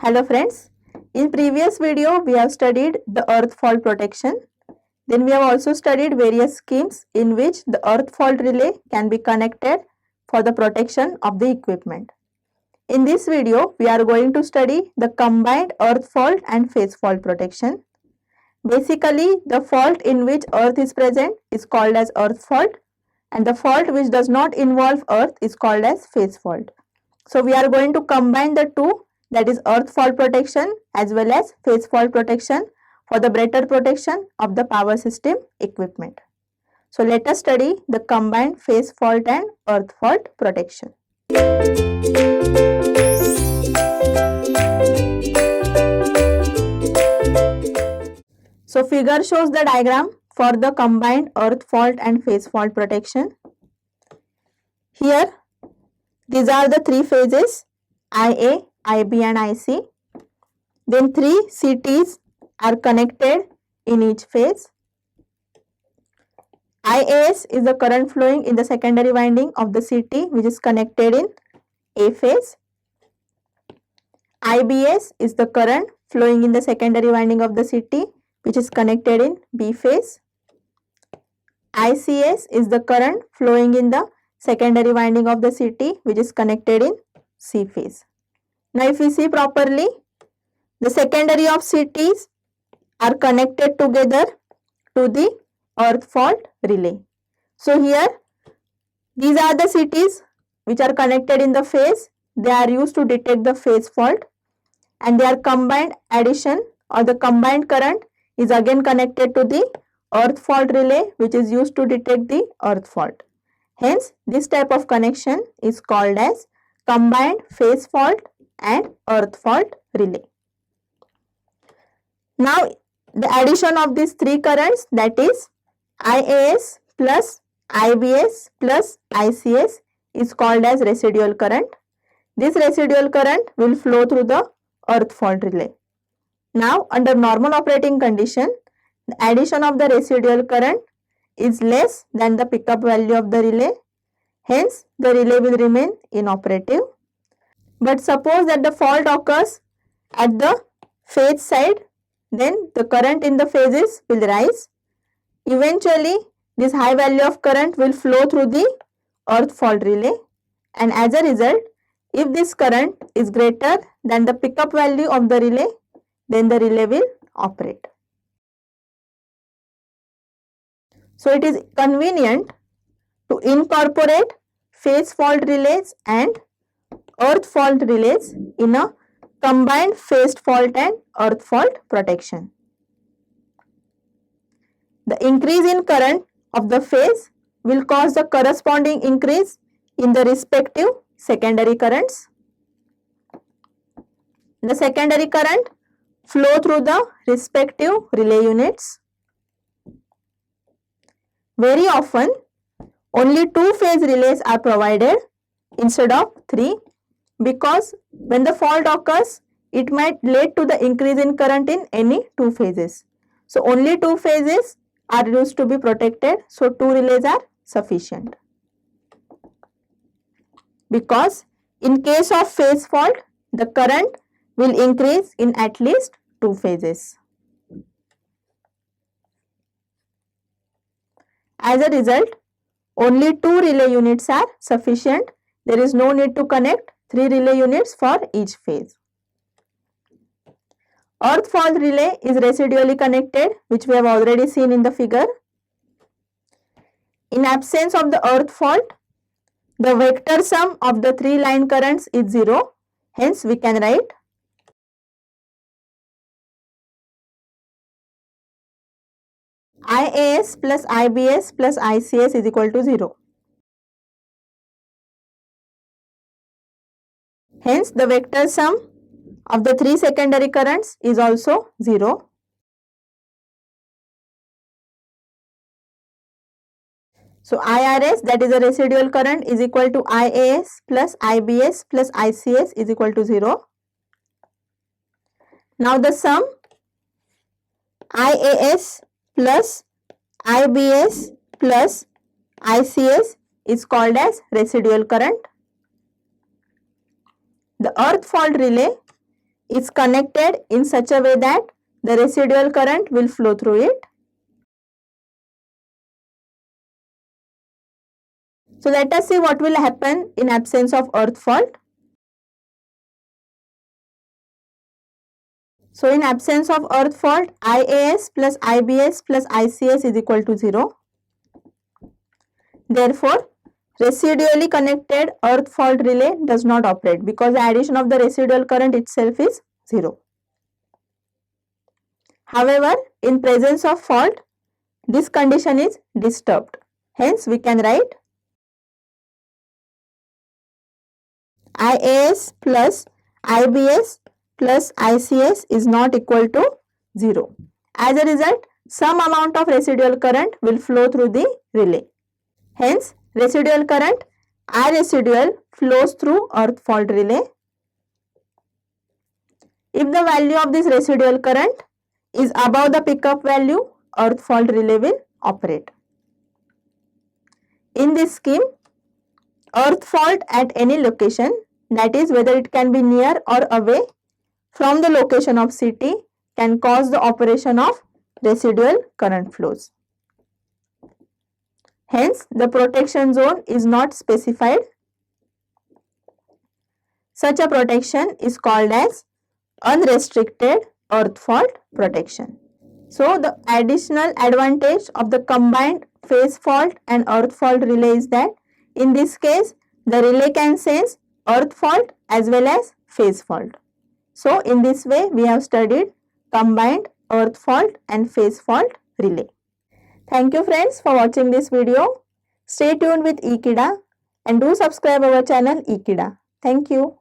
Hello friends, in previous video we have studied the earth fault protection. Then we have also studied various schemes in which the earth fault relay can be connected for the protection of the equipment. In this video we are going to study the combined earth fault and phase fault protection. Basically the fault in which earth is present is called as earth fault and the fault which does not involve earth is called as phase fault. So we are going to combine the two, that is earth fault protection as well as phase fault protection for the better protection of the power system equipment. So let us study the combined phase fault and earth fault protection. So figure shows the diagram for the combined earth fault and phase fault protection. Here these are the three phases IA, IB and IC. Then three CTs are connected in each phase. IAS is the current flowing in the secondary winding of the CT which is connected in A phase. IBS is the current flowing in the secondary winding of the CT which is connected in B phase. ICS is the current flowing in the secondary winding of the CT which is connected in C phase. Now if we see properly, the secondary of CTs are connected together to the earth fault relay. So here these are the CTs which are connected in the phase. They are used to detect the phase fault and their combined addition or the combined current is again connected to the earth fault relay which is used to detect the earth fault. Hence this type of connection is called as combined phase fault and earth fault relay. Now the addition of these three currents, that is IAS plus IBS plus ICS, is called as residual current. This residual current will flow through the earth fault relay. Now under normal operating condition, the addition of the residual current is less than the pickup value of the relay. Hence the relay will remain inoperative. But suppose that the fault occurs at the phase side, then the current in the phases will rise. Eventually this high value of current will flow through the earth fault relay, and as a result, if this current is greater than the pickup value of the relay, then the relay will operate. So it is convenient to incorporate phase fault relays and earth fault relays in a combined phase fault and earth fault protection. The increase in current of the phase will cause the corresponding increase in the respective secondary currents. The secondary current flow through the respective relay units. Very often only two phase relays are provided instead of three, because when the fault occurs, it might lead to the increase in current in any two phases. So only two phases are used to be protected, so two relays are sufficient. Because in case of phase fault, the current will increase in at least two phases. As a result, only two relay units are sufficient. There is no need to connect three relay units for each phase. Earth fault relay is residually connected, which we have already seen in the figure. In absence of the earth fault, the vector sum of the three line currents is 0. Hence we can write IAS plus IBS plus ICS is equal to 0. Hence the vector sum of the three secondary currents is also 0. So IRS, that is a residual current, is equal to IAS plus IBS plus ICS is equal to 0. Now the sum IAS plus IBS plus ICS is called as residual current. The earth fault relay is connected in such a way that the residual current will flow through it. So let us see what will happen in absence of earth fault. So in absence of earth fault, IAS plus IBS plus ICS is equal to 0. Therefore, residually connected earth fault relay does not operate because the addition of the residual current itself is 0. However, in presence of fault, this condition is disturbed. Hence, we can write IAS plus IBS plus ICS is not equal to 0. As a result, some amount of residual current will flow through the relay. Hence, residual current I residual flows through earth fault relay. If the value of this residual current is above the pickup value, earth fault relay will operate. In this scheme, earth fault at any location, that is whether it can be near or away from the location of CT, can cause the operation of residual current flows. Hence, the protection zone is not specified. Such a protection is called as unrestricted earth fault protection. So, the additional advantage of the combined phase fault and earth fault relay is that in this case, the relay can sense earth fault as well as phase fault. So, in this way, we have studied combined earth fault and phase fault relay. Thank you friends for watching this video. Stay tuned with Ekeeda and do subscribe our channel Ekeeda. Thank you.